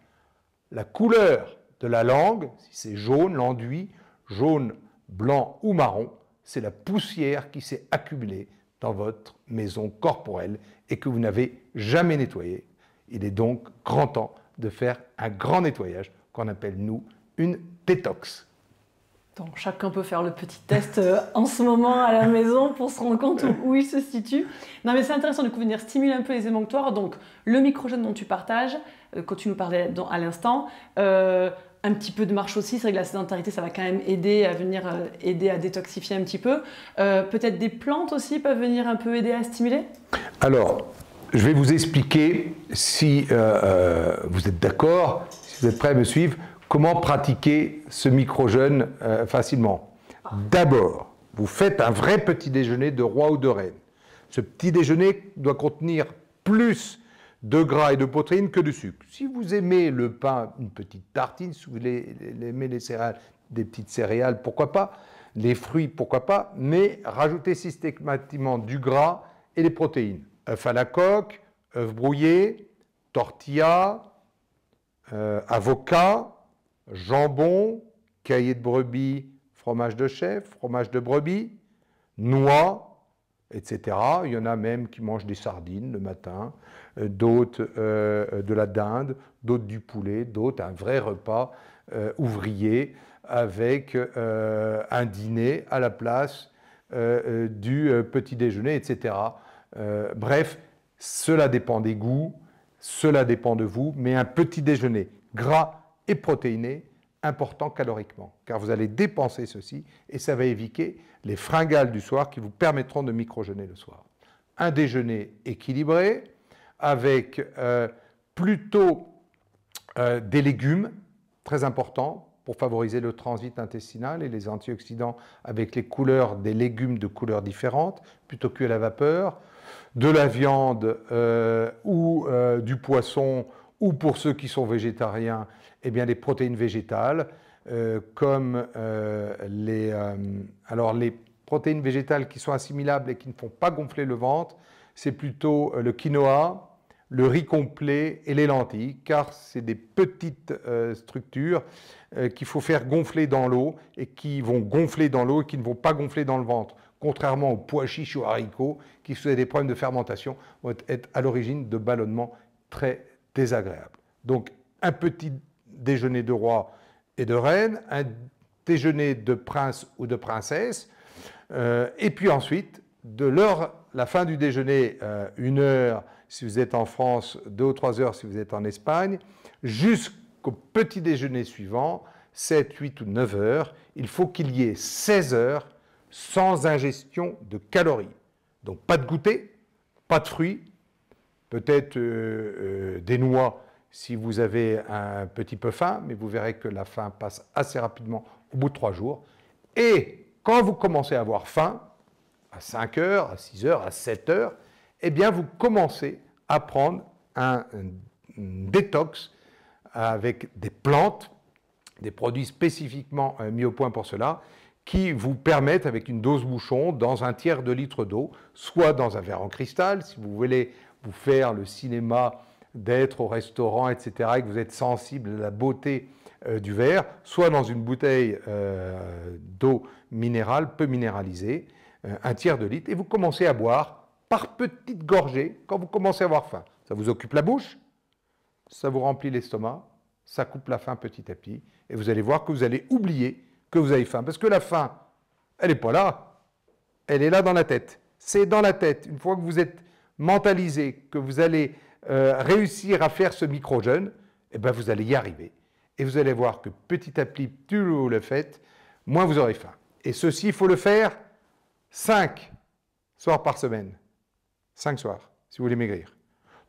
La couleur de la langue, si c'est jaune, l'enduit, jaune, blanc ou marron, c'est la poussière qui s'est accumulée dans votre maison corporelle et que vous n'avez jamais nettoyée. Il est donc grand temps de faire un grand nettoyage qu'on appelle, nous, une détox. Donc chacun peut faire le petit test en ce moment à la maison pour se rendre compte où il se situe. Non mais c'est intéressant de venir stimuler un peu les émonctoires. Donc le micro-jeûne dont tu partages, quand tu nous parlais à l'instant, un petit peu de marche aussi. C'est vrai que la sédentarité, ça va quand même aider à venir aider à détoxifier un petit peu. Peut-être des plantes aussi peuvent venir un peu aider à stimuler? Alors, je vais vous expliquer, si vous êtes d'accord, si vous êtes prêts à me suivre, comment pratiquer ce micro-jeûne facilement. D'abord, vous faites un vrai petit déjeuner de roi ou de reine. Ce petit déjeuner doit contenir plus de gras et de protéines que de sucre. Si vous aimez le pain, une petite tartine, si vous aimez les céréales, des petites céréales, pourquoi pas, les fruits, pourquoi pas, mais rajoutez systématiquement du gras et des protéines. Œufs à la coque, œufs brouillés, tortilla, avocat, jambon, caillé de brebis, fromage de chèvre, fromage de brebis, noix, etc. Il y en a même qui mangent des sardines le matin, d'autres de la dinde, d'autres du poulet, d'autres un vrai repas ouvrier avec un dîner à la place du petit déjeuner, etc. Bref, cela dépend des goûts, cela dépend de vous, mais un petit déjeuner gras et protéiné, important caloriquement, car vous allez dépenser ceci et ça va éviter les fringales du soir qui vous permettront de micro-jeûner le soir. Un déjeuner équilibré avec plutôt des légumes, très importants pour favoriser le transit intestinal et les antioxydants avec les couleurs des légumes de couleurs différentes, plutôt que à la vapeur, de la viande ou du poisson, ou pour ceux qui sont végétariens, eh bien, les protéines végétales, comme les protéines végétales qui sont assimilables et qui ne font pas gonfler le ventre, c'est plutôt le quinoa, le riz complet et les lentilles, car c'est des petites structures qu'il faut faire gonfler dans l'eau et qui vont gonfler dans l'eau et qui ne vont pas gonfler dans le ventre, contrairement aux pois chiches ou haricots qui, sous des problèmes de fermentation, vont être à l'origine de ballonnements très désagréables. Donc, un petit déjeuner de roi et de reine, un déjeuner de prince ou de princesse, et puis ensuite, de la fin du déjeuner, 1 heure si vous êtes en France, 2 ou 3 heures si vous êtes en Espagne, jusqu'au petit déjeuner suivant, 7, 8 ou 9 heures, il faut qu'il y ait 16 heures sans ingestion de calories. Donc pas de goûter, pas de fruits, peut-être des noix si vous avez un petit peu faim, mais vous verrez que la faim passe assez rapidement au bout de 3 jours. Et quand vous commencez à avoir faim, à 5 heures, à 6 heures, à 7 heures, eh bien vous commencez à prendre un détox avec des plantes, des produits spécifiquement mis au point pour cela, qui vous permettent, avec une dose bouchon, dans 1/3 de litre d'eau, soit dans un verre en cristal, si vous voulez vous faire le cinéma, d'être au restaurant, etc., et que vous êtes sensible à la beauté du verre, soit dans une bouteille d'eau minérale, peu minéralisée, 1/3 de litre, et vous commencez à boire par petites gorgées quand vous commencez à avoir faim. Ça vous occupe la bouche, ça vous remplit l'estomac, ça coupe la faim petit à petit, et vous allez voir que vous allez oublier que vous avez faim. Parce que la faim, elle n'est pas là, elle est là dans la tête. C'est dans la tête. Une fois que vous êtes mentalisé, que vous allez réussir à faire ce micro-jeûne, eh ben vous allez y arriver. Et vous allez voir que petit à petit, plus vous le faites, moins vous aurez faim. Et ceci, il faut le faire 5 soirs par semaine. 5 soirs, si vous voulez maigrir.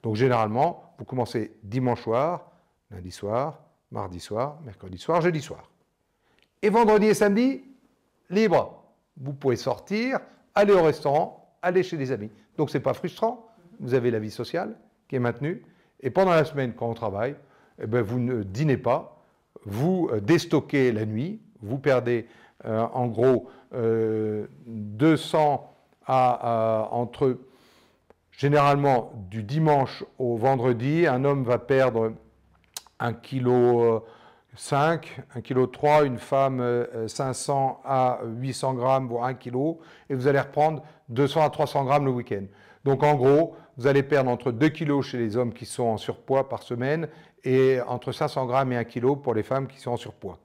Donc généralement, vous commencez dimanche soir, lundi soir, mardi soir, mercredi soir, jeudi soir. Et vendredi et samedi, libre. Vous pouvez sortir, aller au restaurant, aller chez des amis. Donc ce n'est pas frustrant, vous avez la vie sociale qui est maintenue. Et pendant la semaine, quand on travaille, eh bien, vous ne dînez pas, vous déstockez la nuit, vous perdez en gros 200 entre... Généralement, du dimanche au vendredi, un homme va perdre 1,5 kg, 1,3 kg, une femme 500 à 800 grammes, voire 1 kg, et vous allez reprendre 200 à 300 grammes le week-end. Donc en gros, vous allez perdre entre 2 kg chez les hommes qui sont en surpoids par semaine, et entre 500 grammes et 1 kg pour les femmes qui sont en surpoids.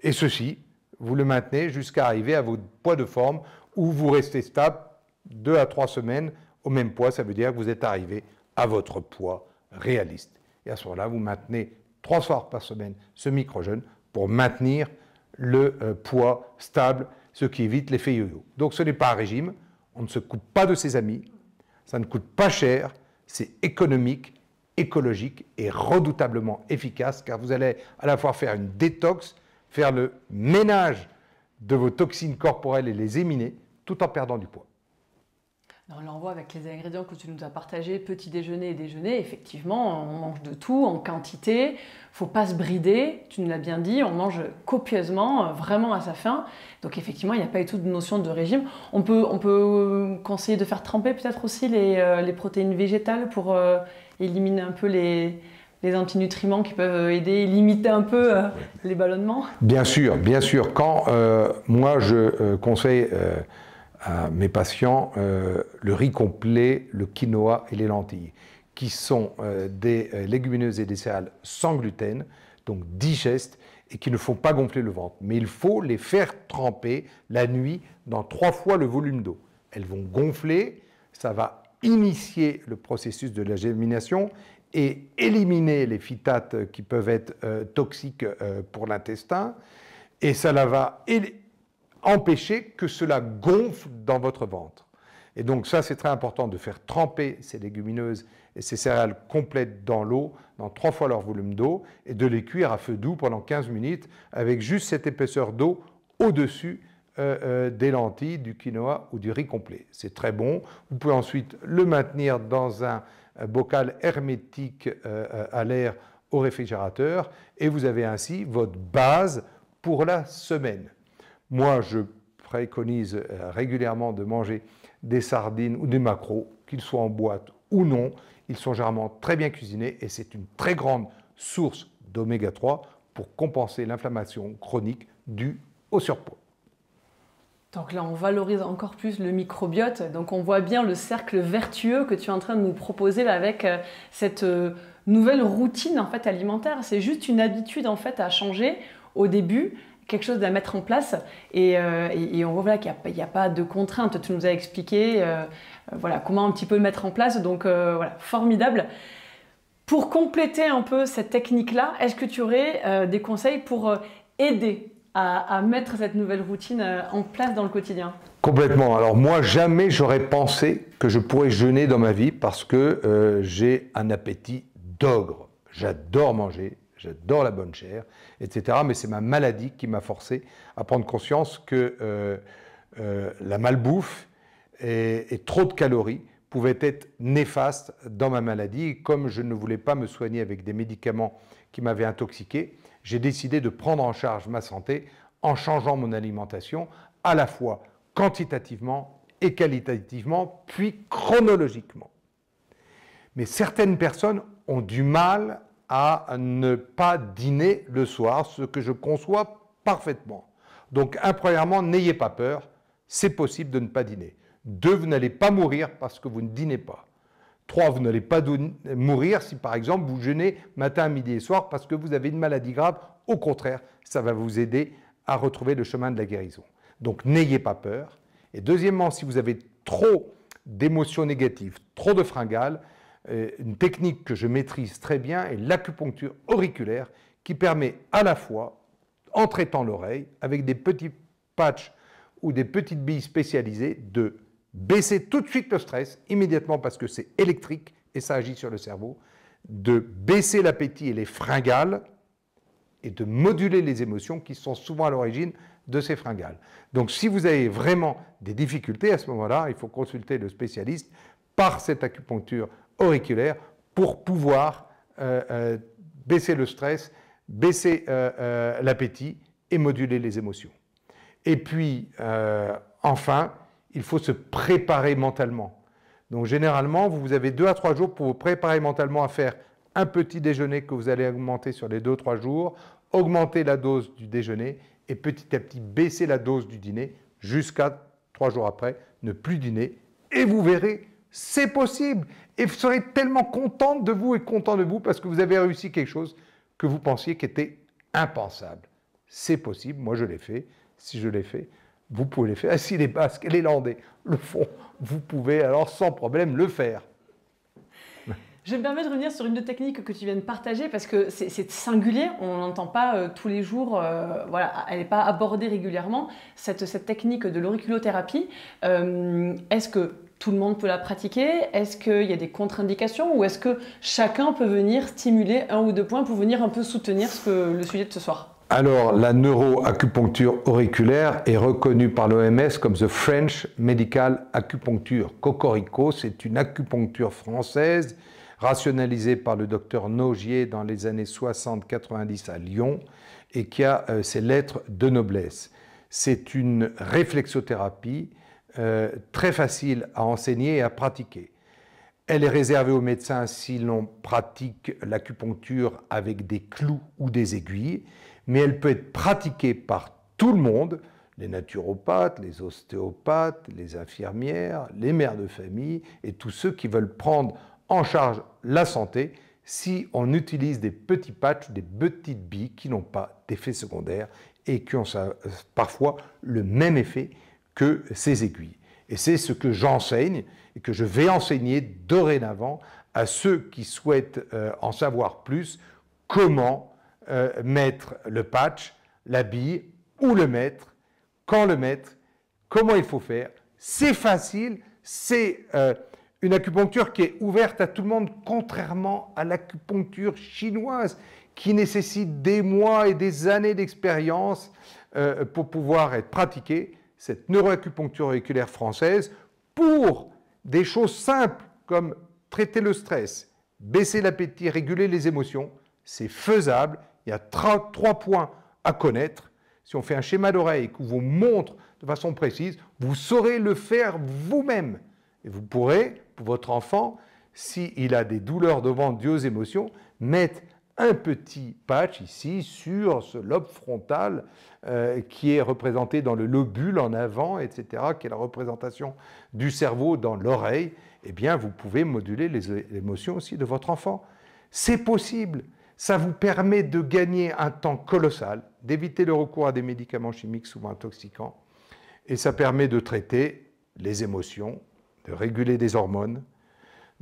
Et ceci, vous le maintenez jusqu'à arriver à votre poids de forme, où vous restez stable 2 à 3 semaines, au même poids, ça veut dire que vous êtes arrivé à votre poids réaliste. Et à ce moment-là, vous maintenez 3 soirs par semaine ce micro-jeûne pour maintenir le poids stable, ce qui évite l'effet yo-yo. Donc ce n'est pas un régime, on ne se coupe pas de ses amis, ça ne coûte pas cher, c'est économique, écologique et redoutablement efficace, car vous allez à la fois faire une détox, faire le ménage de vos toxines corporelles et les éliminer, tout en perdant du poids. On l'envoie avec les ingrédients que tu nous as partagés, petit déjeuner et déjeuner. Effectivement, on mange de tout en quantité. Il ne faut pas se brider, tu nous l'as bien dit. On mange copieusement, vraiment à sa faim. Donc effectivement, il n'y a pas du tout de notion de régime. On peut conseiller de faire tremper peut-être aussi les protéines végétales pour éliminer un peu les antinutriments qui peuvent aider, limiter un peu les ballonnements. Bien sûr, bien sûr. Quand moi je conseille à mes patients le riz complet, le quinoa et les lentilles, qui sont des légumineuses et des céréales sans gluten, donc digestes, et qui ne font pas gonfler le ventre. Mais il faut les faire tremper la nuit dans 3 fois le volume d'eau. Elles vont gonfler, ça va initier le processus de la germination et éliminer les phytates qui peuvent être toxiques pour l'intestin, et ça va empêcher que cela gonfle dans votre ventre. Et donc ça, c'est très important de faire tremper ces légumineuses et ces céréales complètes dans l'eau, dans 3 fois leur volume d'eau, et de les cuire à feu doux pendant 15 minutes avec juste cette épaisseur d'eau au-dessus des lentilles, du quinoa ou du riz complet. C'est très bon. Vous pouvez ensuite le maintenir dans un bocal hermétique à l'air au réfrigérateur, et vous avez ainsi votre base pour la semaine. Moi, je préconise régulièrement de manger des sardines ou des maquereaux, qu'ils soient en boîte ou non. Ils sont généralement très bien cuisinés et c'est une très grande source d'oméga 3 pour compenser l'inflammation chronique due au surpoids. Donc là, on valorise encore plus le microbiote. Donc on voit bien le cercle vertueux que tu es en train de nous proposer là, avec cette nouvelle routine en fait, alimentaire. C'est juste une habitude en fait, à changer au début, quelque chose à mettre en place. Et on voit qu'il n'y a pas de contraintes. Tu nous as expliqué voilà, comment un petit peu le mettre en place. Donc voilà, formidable. Pour compléter un peu cette technique-là, est-ce que tu aurais des conseils pour aider à mettre cette nouvelle routine en place dans le quotidien? Complètement. Alors moi, jamais j'aurais pensé que je pourrais jeûner dans ma vie parce que j'ai un appétit d'ogre. J'adore manger, j'adore la bonne chair, etc. Mais c'est ma maladie qui m'a forcé à prendre conscience que la malbouffe et trop de calories pouvaient être néfastes dans ma maladie. Et comme je ne voulais pas me soigner avec des médicaments qui m'avaient intoxiqué, j'ai décidé de prendre en charge ma santé en changeant mon alimentation, à la fois quantitativement et qualitativement, puis chronologiquement. Mais certaines personnes ont du mal à ne pas dîner le soir, ce que je conçois parfaitement. Donc, premièrement, n'ayez pas peur, c'est possible de ne pas dîner. 2, vous n'allez pas mourir parce que vous ne dînez pas. 3, vous n'allez pas mourir si, par exemple, vous jeûnez matin, midi et soir parce que vous avez une maladie grave. Au contraire, ça va vous aider à retrouver le chemin de la guérison. Donc, n'ayez pas peur. Et deuxièmement, si vous avez trop d'émotions négatives, trop de fringales, une technique que je maîtrise très bien est l'acupuncture auriculaire qui permet à la fois, en traitant l'oreille, avec des petits patchs ou des petites billes spécialisées, de baisser tout de suite le stress, immédiatement parce que c'est électrique et ça agit sur le cerveau, de baisser l'appétit et les fringales et de moduler les émotions qui sont souvent à l'origine de ces fringales. Donc si vous avez vraiment des difficultés à ce moment-là, il faut consulter le spécialiste par cette acupuncture auriculaire pour pouvoir baisser le stress, baisser l'appétit et moduler les émotions. Et puis, enfin, il faut se préparer mentalement. Donc, généralement, vous avez 2 à 3 jours pour vous préparer mentalement à faire un petit déjeuner que vous allez augmenter sur les 2 ou 3 jours, augmenter la dose du déjeuner et petit à petit baisser la dose du dîner jusqu'à 3 jours après, ne plus dîner. Et vous verrez, c'est possible. Et vous serez tellement contente de vous et content de vous parce que vous avez réussi quelque chose que vous pensiez qui était impensable. C'est possible, moi je l'ai fait. Si je l'ai fait, vous pouvez le faire. Et si les Basques et les Landais le font, vous pouvez alors sans problème le faire. Je me permets de revenir sur une de techniques que tu viens de partager parce que c'est singulier, on n'entend pas tous les jours, voilà, elle n'est pas abordée régulièrement, cette technique de l'auriculothérapie. Est-ce que tout le monde peut la pratiquer? Est-ce qu'il y a des contre-indications ou est-ce que chacun peut venir stimuler 1 ou 2 points pour venir un peu soutenir le sujet de ce soir? Alors, la neuroacupuncture auriculaire est reconnue par l'OMS comme The French Medical Acupuncture. Cocorico, c'est une acupuncture française rationalisée par le docteur Nogier dans les années 60-90 à Lyon et qui a ses lettres de noblesse. C'est une réflexothérapie très facile à enseigner et à pratiquer. Elle est réservée aux médecins si l'on pratique l'acupuncture avec des clous ou des aiguilles, mais elle peut être pratiquée par tout le monde, les naturopathes, les ostéopathes, les infirmières, les mères de famille et tous ceux qui veulent prendre en charge la santé si on utilise des petits patchs, des petites billes qui n'ont pas d'effet secondaire et qui ont parfois le même effet que ces aiguilles. Et c'est ce que j'enseigne et que je vais enseigner dorénavant à ceux qui souhaitent en savoir plus, comment mettre le patch, la bille, où le mettre, quand le mettre, comment il faut faire. C'est facile, c'est une acupuncture qui est ouverte à tout le monde, contrairement à l'acupuncture chinoise, qui nécessite des mois et des années d'expérience pour pouvoir être pratiquée. Cette neuroacupuncture auriculaire française, pour des choses simples comme traiter le stress, baisser l'appétit, réguler les émotions, c'est faisable. Il y a 3 points à connaître. Si on fait un schéma d'oreille et qu'on vous montre de façon précise, vous saurez le faire vous-même. Et vous pourrez, pour votre enfant, s'il a des douleurs de ventre dues aux émotions, mette un petit patch ici sur ce lobe frontal qui est représenté dans le lobule en avant, etc., qui est la représentation du cerveau dans l'oreille. Eh bien, vous pouvez moduler les émotions aussi de votre enfant. C'est possible. Ça vous permet de gagner un temps colossal, d'éviter le recours à des médicaments chimiques souvent intoxicants, et ça permet de traiter les émotions, de réguler des hormones,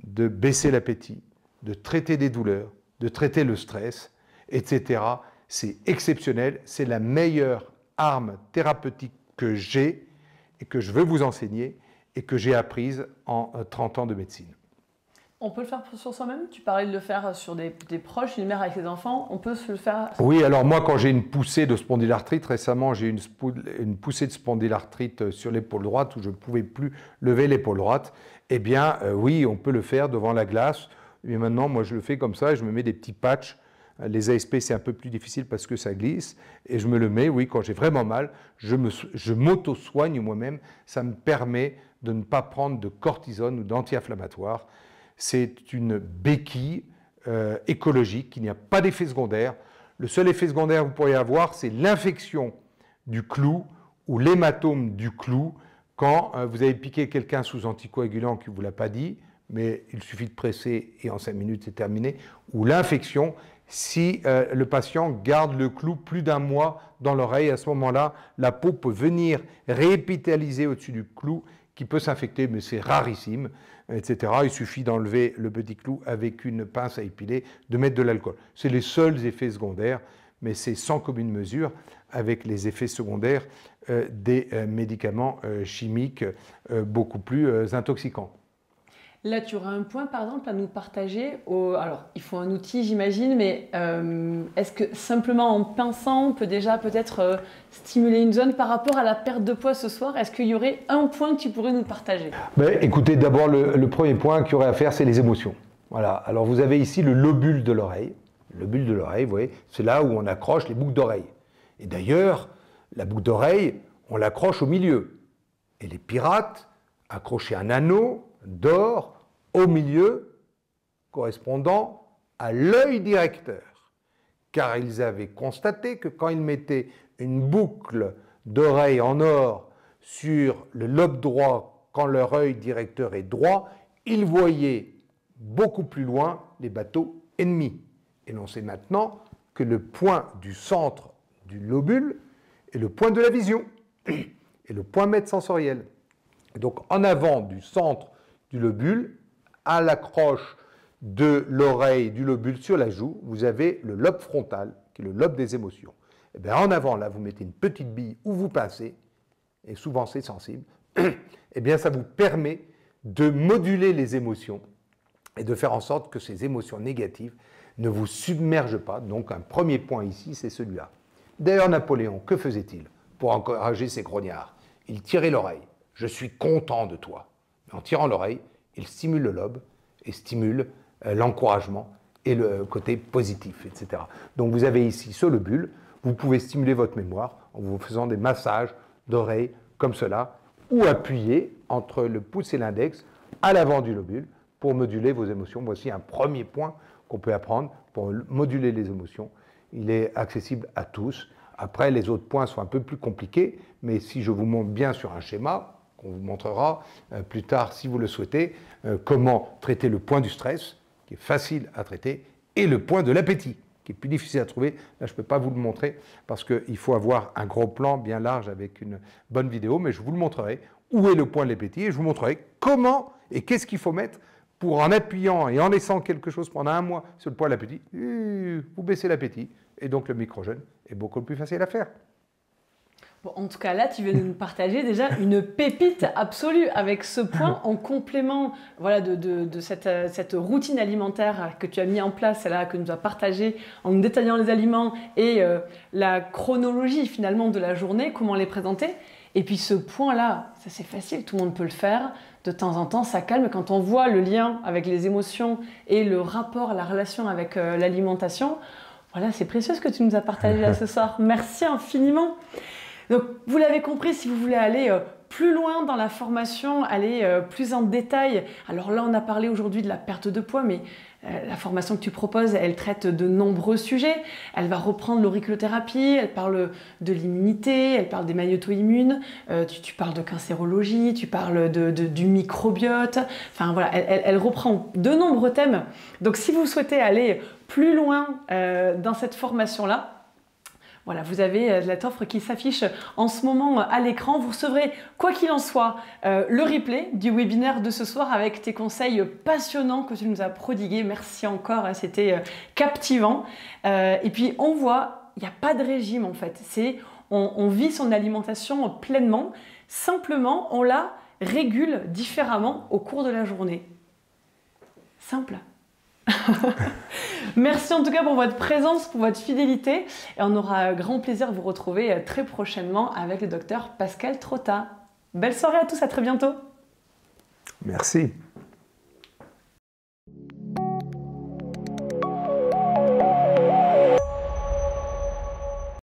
de baisser l'appétit, de traiter des douleurs, de traiter le stress, etc. C'est exceptionnel, c'est la meilleure arme thérapeutique que j'ai et que je veux vous enseigner et que j'ai apprise en 30 ans de médecine. On peut le faire sur soi-même? Tu parlais de le faire sur des proches, une mère avec ses enfants, on peut se le faire? Oui, alors moi quand j'ai une poussée de spondylarthrite, récemment j'ai eu une poussée de spondylarthrite sur l'épaule droite où je ne pouvais plus lever l'épaule droite, eh bien oui, on peut le faire devant la glace, mais maintenant moi je le fais comme ça, je me mets des petits patchs, les ASP c'est un peu plus difficile parce que ça glisse, et je me le mets, oui, quand j'ai vraiment mal, je m'auto-soigne moi-même, ça me permet de ne pas prendre de cortisone ou d'anti-inflammatoire. C'est une béquille écologique, il n'y a pas d'effet secondaire. Le seul effet secondaire que vous pourriez avoir, c'est l'infection du clou ou l'hématome du clou quand vous avez piqué quelqu'un sous anticoagulant qui ne vous l'a pas dit, mais il suffit de presser et en 5 minutes c'est terminé, ou l'infection si le patient garde le clou plus d'1 mois dans l'oreille. À ce moment-là, la peau peut venir réépitaliser au-dessus du clou qui peut s'infecter, mais c'est rarissime, etc. Il suffit d'enlever le petit clou avec une pince à épiler, de mettre de l'alcool. C'est les seuls effets secondaires, mais c'est sans commune mesure avec les effets secondaires des médicaments chimiques beaucoup plus intoxicants. Là, tu auras un point, par exemple, à nous partager. Alors, il faut un outil, j'imagine, mais est-ce que simplement en pinçant, on peut déjà peut-être stimuler une zone par rapport à la perte de poids ce soir? Est-ce qu'il y aurait un point que tu pourrais nous partager? Écoutez, d'abord, le premier point qu'il y aurait à faire, c'est les émotions. Voilà. Alors, vous avez ici le lobule de l'oreille. Le lobule de l'oreille, vous voyez, c'est là où on accroche les boucles d'oreilles. Et d'ailleurs, la boucle d'oreille, on l'accroche au milieu. Et les pirates accrochaient un anneau d'or au milieu correspondant à l'œil directeur, car ils avaient constaté que quand ils mettaient une boucle d'oreille en or sur le lobe droit, quand leur œil directeur est droit, ils voyaient beaucoup plus loin les bateaux ennemis. Et l'on sait maintenant que le point du centre du lobule est le point de la vision et le point maître sensoriel. Et donc en avant du centre du lobule, à l'accroche de l'oreille du lobule sur la joue, vous avez le lobe frontal, qui est le lobe des émotions. Et bien en avant, là, vous mettez une petite bille où vous pincez, et souvent c'est sensible, et bien ça vous permet de moduler les émotions et de faire en sorte que ces émotions négatives ne vous submergent pas. Donc un premier point ici, c'est celui-là. D'ailleurs, Napoléon, que faisait-il pour encourager ses grognards? Il tirait l'oreille. Je suis content de toi. En tirant l'oreille, il stimule le lobe et stimule l'encouragement et le côté positif, etc. Donc vous avez ici ce lobule, vous pouvez stimuler votre mémoire en vous faisant des massages d'oreille comme cela, ou appuyer entre le pouce et l'index à l'avant du lobule pour moduler vos émotions. Voici un premier point qu'on peut apprendre pour moduler les émotions. Il est accessible à tous. Après, les autres points sont un peu plus compliqués, mais si je vous montre bien sur un schéma, qu'on vous montrera plus tard si vous le souhaitez, comment traiter le point du stress, qui est facile à traiter, et le point de l'appétit, qui est plus difficile à trouver. Là, je ne peux pas vous le montrer, parce qu'il faut avoir un gros plan bien large avec une bonne vidéo, mais je vous le montrerai où est le point de l'appétit, et je vous montrerai comment et qu'est-ce qu'il faut mettre pour, en appuyant et en laissant quelque chose pendant 1 mois sur le point de l'appétit, vous baissez l'appétit, et donc le micro-jeûne est beaucoup plus facile à faire. Bon, en tout cas, là, tu viens de nous partager déjà une pépite absolue avec ce point en complément voilà, de cette routine alimentaire que tu as mis en place, là, que nous as partagé en nous détaillant les aliments et la chronologie finalement de la journée, comment les présenter. Et puis ce point-là, ça c'est facile, tout le monde peut le faire. De temps en temps, ça calme. Quand on voit le lien avec les émotions et le rapport, la relation avec l'alimentation, voilà, c'est précieux ce que tu nous as partagé là ce soir. Merci infiniment. Donc, vous l'avez compris, si vous voulez aller plus loin dans la formation, aller plus en détail. Alors là, on a parlé aujourd'hui de la perte de poids, mais la formation que tu proposes, elle traite de nombreux sujets. Elle va reprendre l'auriculothérapie, elle parle de l'immunité, elle parle des maladies auto-immunes, tu parles de cancérologie, tu parles du microbiote. Enfin voilà, elle reprend de nombreux thèmes. Donc si vous souhaitez aller plus loin dans cette formation-là, voilà, vous avez cette offre qui s'affiche en ce moment à l'écran. Vous recevrez, quoi qu'il en soit, le replay du webinaire de ce soir avec tes conseils passionnants que tu nous as prodigués. Merci encore, c'était captivant. Et puis, on voit, il n'y a pas de régime en fait. On vit son alimentation pleinement. Simplement, on la régule différemment au cours de la journée. Simple. Merci en tout cas pour votre présence, pour votre fidélité et on aura grand plaisir de vous retrouver très prochainement avec le docteur Pascal Trotta. Belle soirée à tous, à très bientôt. Merci.